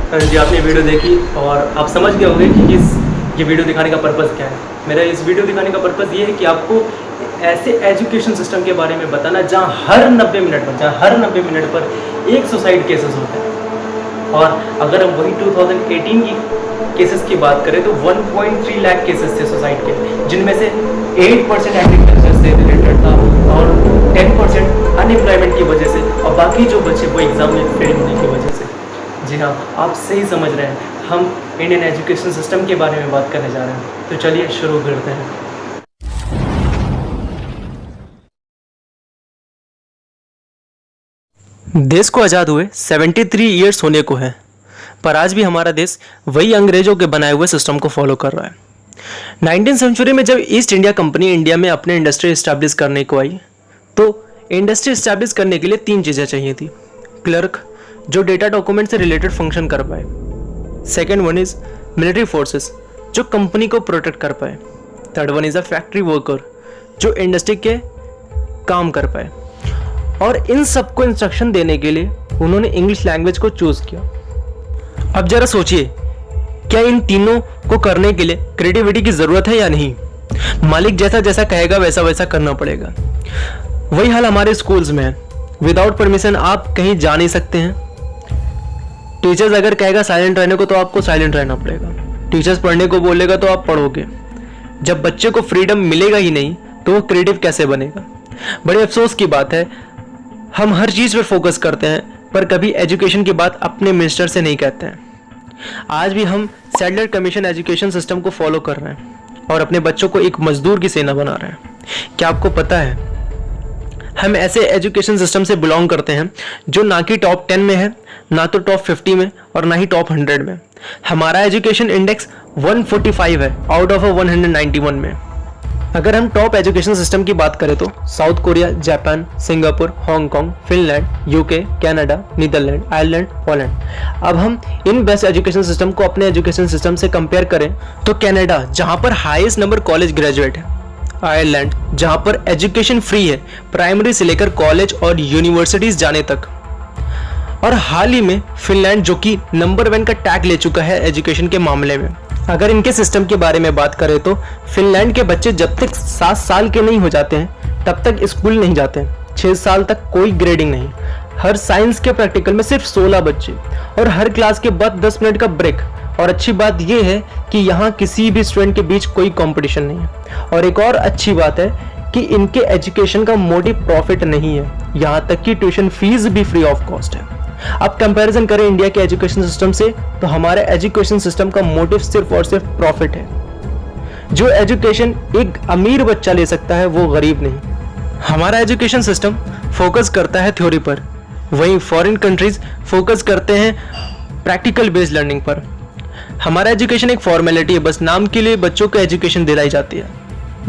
जी आपने वीडियो देखी और आप समझ गए होंगे कि ये वीडियो दिखाने का पर्पज़ क्या है। मेरा इस वीडियो दिखाने का पर्पज़ ये है कि आपको ऐसे एजुकेशन सिस्टम के बारे में बताना जहाँ हर 90 मिनट पर एक सुसाइड केसेस होते हैं। और अगर हम वही 2018 की केसेस की बात करें तो 1.3 लाख केसेस थे सुसाइड के, जिनमें से 8% एग्रीकल्चर से रिलेटेड था और 10% अनएम्प्लॉयमेंट की वजह से, और बाकी जो बचे वो एग्ज़ाम में फेल होने की वजह से। जी हाँ, आप सही समझ रहे हैं, हम इंडियन एजुकेशन सिस्टम के बारे में बात करने जा रहे हैं। तो चलिए शुरू करते हैं। देश को आज़ाद हुए 73 ईयर्स होने को है, पर आज भी हमारा देश वही अंग्रेजों के बनाए हुए सिस्टम को फॉलो कर रहा है। 19वीं सेंचुरी में जब ईस्ट इंडिया कंपनी इंडिया में अपने इंडस्ट्री इस्टेब्लिश करने को आई, तो इंडस्ट्री इस्टेब्लिश करने के लिए 3 चीज़ें चाहिए थी। क्लर्क, जो डेटा डॉक्यूमेंट से रिलेटेड फंक्शन कर पाए। Second one is military forces, जो कंपनी को प्रोटेक्ट कर पाए। Third one is a factory worker, जो इंडस्ट्री के काम कर पाए। और इन सबको इंस्ट्रक्शन देने के लिए उन्होंने इंग्लिश लैंग्वेज को चूज़ किया। अब जरा सोचिए, क्या इन तीनों को करने के लिए क्रिएटिविटी की ज़रूरत है या नहीं? मालिक जैसा जैसा कहेगा वैसा वैसा करना पड़ेगा। वही हाल हमारे स्कूल्स में है। विदाउट परमिशन आप कहीं जा नहीं सकते हैं। टीचर्स अगर कहेगा साइलेंट रहने को तो आपको साइलेंट रहना पड़ेगा। टीचर्स पढ़ने को बोलेगा तो आप पढ़ोगे। जब बच्चे को फ्रीडम मिलेगा ही नहीं तो वो क्रिएटिव कैसे बनेगा? बड़े अफसोस की बात है, हम हर चीज़ पर फोकस करते हैं पर कभी एजुकेशन की बात अपने मिनिस्टर से नहीं कहते हैं। आज भी हम सैडलर कमीशन एजुकेशन सिस्टम को फॉलो कर रहे हैं और अपने बच्चों को एक मजदूर की सेना बना रहे हैं। क्या आपको पता है, हम ऐसे एजुकेशन सिस्टम से बिलोंग करते हैं जो ना कि टॉप 10 में है, ना तो टॉप 50 में और ना ही टॉप 100 में। हमारा एजुकेशन इंडेक्स 145 है आउट ऑफ 191 में। अगर हम टॉप एजुकेशन सिस्टम की बात करें तो South Korea, Japan, Singapore, Hong Kong, Finland, UK, Canada, Netherland, Ireland, Poland. अब हम इन बेस्ट एजुकेशन सिस्टम को अपने एजुकेशन सिस्टम से कंपेयर करें तो कनाडा, जहां पर हाईएस्ट नंबर कॉलेज ग्रेजुएट है। आयरलैंड, जहां पर एजुकेशन फ्री है प्राइमरी से लेकर कॉलेज और यूनिवर्सिटीज जाने तक। और हाल ही में फिनलैंड, जो कि नंबर 1 का टैग ले चुका है एजुकेशन के मामले में। अगर इनके सिस्टम के बारे में बात करें तो फिनलैंड के बच्चे जब तक 7 साल के नहीं हो जाते हैं तब तक स्कूल नहीं जाते हैं। 6 साल तक कोई ग्रेडिंग नहीं। हर साइंस के प्रैक्टिकल में सिर्फ 16 बच्चे और हर क्लास के बाद 10 मिनट का ब्रेक। और अच्छी बात यह है कि यहाँ किसी भी स्टूडेंट के बीच कोई कंपटीशन नहीं है। और एक और अच्छी बात है कि इनके एजुकेशन का मोटिव प्रॉफिट नहीं है, यहाँ तक कि ट्यूशन फीस भी फ्री ऑफ कॉस्ट है। अब कंपैरिजन करें इंडिया के एजुकेशन सिस्टम से तो हमारे एजुकेशन सिस्टम का मोटिव सिर्फ और सिर्फ प्रॉफिट है। जो एजुकेशन एक अमीर बच्चा ले सकता है वो गरीब नहीं। हमारा एजुकेशन सिस्टम फोकस करता है थ्योरी पर, वहीं फॉरेन कंट्रीज फोकस करते हैं प्रैक्टिकल बेस्ड लर्निंग पर। हमारा एजुकेशन एक फॉर्मेलिटी है, बस नाम के लिए बच्चों को एजुकेशन दिलाई जाती है।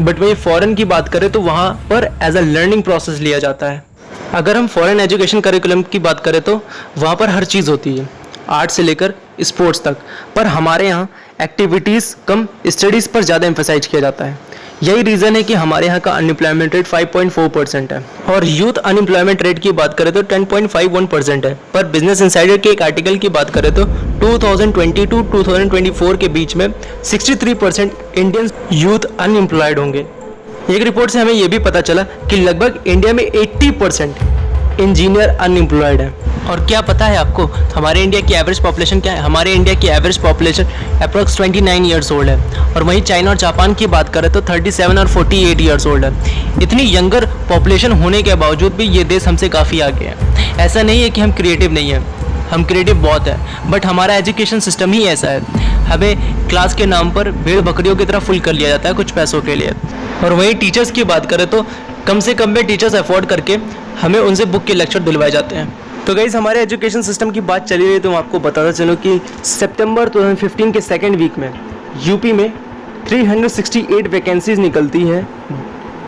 बट वहीं फॉरेन की बात करें तो वहाँ पर एज अ लर्निंग प्रोसेस लिया जाता है। अगर हम फॉरेन एजुकेशन करिकुलम की बात करें तो वहाँ पर हर चीज़ होती है, आर्ट से लेकर स्पोर्ट्स तक। पर हमारे यहाँ एक्टिविटीज़ कम स्टडीज़ पर ज़्यादा एम्फेसाइज किया जाता है। यही रीज़न है कि हमारे यहाँ का अनएम्प्लॉयमेंट रेट 5.4% है और यूथ अनएम्प्लॉयमेंट रेट की बात करें तो 10.51% है। पर बिजनेस इंसाइडर के एक आर्टिकल की बात करें तो 2020 टू 2024 के बीच में 63% इंडियन यूथ अनएम्प्लॉयड होंगे। एक रिपोर्ट से हमें यह भी पता चला कि लगभग इंडिया में 80% इंजीनियर अनएम्प्लॉयड है। और क्या पता है आपको हमारे इंडिया की एवरेज पॉपुलेशन क्या है? हमारे इंडिया की average population approx 29 years old है। और वहीं चाइना और जापान की बात करें तो 37 और 48 ईयर्स ओल्ड है। इतनी यंगर पॉपुलेशन होने के बावजूद भी ये देश हमसे काफ़ी आगे है। ऐसा नहीं है कि हम क्रिएटिव नहीं हैं, हम क्रिएटिव बहुत है, बट हमारा एजुकेशन सिस्टम ही ऐसा है। हमें क्लास के नाम पर भेड़ बकरियों की तरह फुल कर लिया जाता है कुछ पैसों के लिए। और वहीं टीचर्स की बात करें तो कम से कम में टीचर्स अफोर्ड करके हमें उनसे बुक के लेक्चर दिलवाए जाते हैं। तो गाइस, हमारे एजुकेशन सिस्टम की बात चली रही तो मैं आपको बताता चलूँ कि सितंबर 2015 के सेकेंड वीक में यूपी में 368 वैकेंसीज निकलती हैं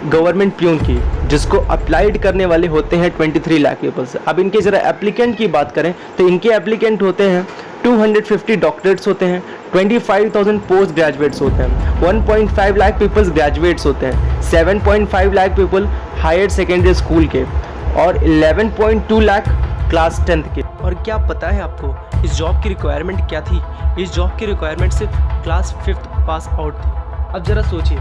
गवर्नमेंट प्यून की, जिसको अप्लाइड करने वाले होते हैं 23 लाख पीपल्स। अब इनके ज़रा एप्लीकेंट की बात करें तो इनके एप्लीकेंट होते हैं 250 डॉक्टरेट्स होते हैं, 25,000 पोस्ट ग्रेजुएट्स होते हैं, 1.5 लाख पीपल्स ग्रेजुएट्स होते हैं, 7.5 lakh people hire secondary school के और 11.2 लाख क्लास 10th के। और क्या पता है आपको इस जॉब की रिक्वायरमेंट क्या थी? इस जॉब की रिक्वायरमेंट सिर्फ क्लास 5th पास आउट थी। अब ज़रा सोचिए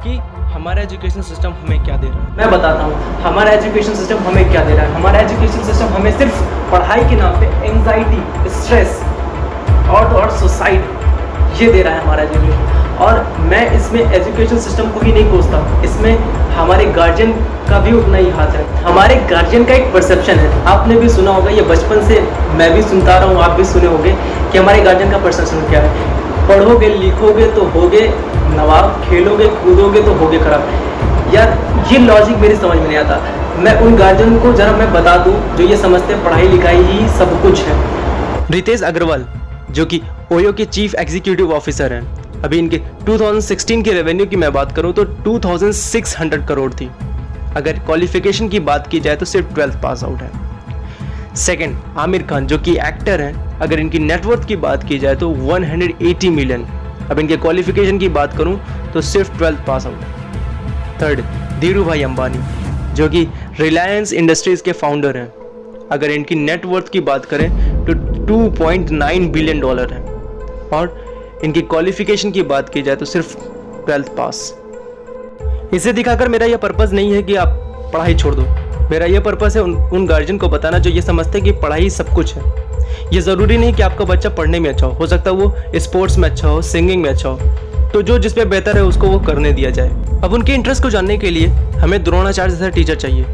कि हमारा एजुकेशन सिस्टम हमें क्या दे रहा है। मैं बताता हूँ हमारा एजुकेशन सिस्टम हमें क्या दे रहा है। हमारा एजुकेशन सिस्टम हमें सिर्फ पढ़ाई के नाम पे एंजाइटी, स्ट्रेस और सुसाइड ये दे रहा है हमारा एजुकेशन। और मैं इसमें एजुकेशन सिस्टम को ही नहीं कोसता, इसमें हमारे गार्जियन का भी उतना ही हाथ है। हमारे गार्जियन का एक परसेप्शन है, आपने भी सुना होगा, ये बचपन से मैं भी सुनता रहा हूँ, आप भी सुने होंगे कि हमारे गार्जियन का परसेप्शन क्या है। पढ़ोगे लिखोगे तो होगे नवाब, खेलोगे कूदोगे तो होगे खराब। यार ये लॉजिक मेरी समझ में नहीं आता। मैं उन गार्जियन को जरा मैं बता दूं जो ये समझते हैं पढ़ाई लिखाई ही सब कुछ है। रितेश अग्रवाल जो कि ओयो के चीफ एग्जीक्यूटिव ऑफिसर हैं, अभी इनके 2016 के रेवेन्यू की मैं बात करूं तो 2600 करोड़ थी। अगर क्वालिफिकेशन की बात की जाए तो सिर्फ 12th पास आउट है। सेकंड, आमिर खान जो कि एक्टर हैं, अगर इनकी नेटवर्थ की बात की जाए तो 180 मिलियन। अब इनके क्वालिफिकेशन की बात करूं तो सिर्फ 12th पास आउट है। थर्ड, धीरू भाई अंबानी जो कि रिलायंस इंडस्ट्रीज के फाउंडर हैं, अगर इनकी नेटवर्थ की बात करें तो $2.9 बिलियन है। और इनकी क्वालिफिकेशन की बात की जाए तो सिर्फ 12th पास। इसे दिखाकर मेरा यह पर्पस नहीं है कि आप पढ़ाई छोड़ दो। मेरा यह पर्पस है उन गार्जियन को बताना जो ये समझते हैं कि पढ़ाई सब कुछ है। ये ज़रूरी नहीं कि आपका बच्चा पढ़ने में अच्छा हो सकता है वो स्पोर्ट्स में अच्छा हो, सिंगिंग में अच्छा हो, तो जो जिस पे बेहतर है उसको वो करने दिया जाए। अब उनके इंटरेस्ट को जानने के लिए हमें द्रोणाचार्य जैसा टीचर चाहिए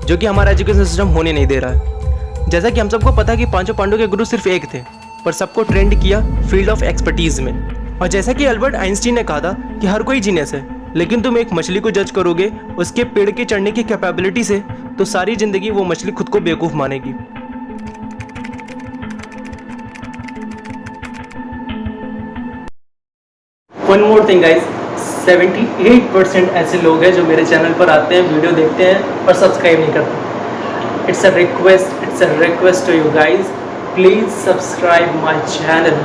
जो कि हमारा एजुकेशन सिस्टम होने नहीं दे रहा है। जैसा कि हम सबको पता है कि पांचों पांडवों के गुरु सिर्फ एक थे, पर सबको ट्रेंड किया फील्ड ऑफ एक्सपर्टीज में। और जैसा कि अल्बर्ट आइंस्टीन ने कहा था कि हर कोई जीनियस है, लेकिन तुम एक मछली को जज करोगे उसके पेड़ के चढ़ने की कैपेबिलिटी से, तो सारी जिंदगी वो मछली खुद को बेवकूफ मानेगी। वन मोर थिंग गाइस, 78% ऐसे लोग हैं जो मेरे चैनल पर आते हैं, वीडियो देखते हैं और सब्सक्राइब नहीं करते। It's a request to you guys, please subscribe my channel.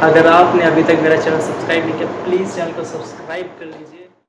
अगर आपने अभी तक मेरा चैनल सब्सक्राइब नहीं किया प्लीज़ चैनल को सब्सक्राइब कर लीजिए।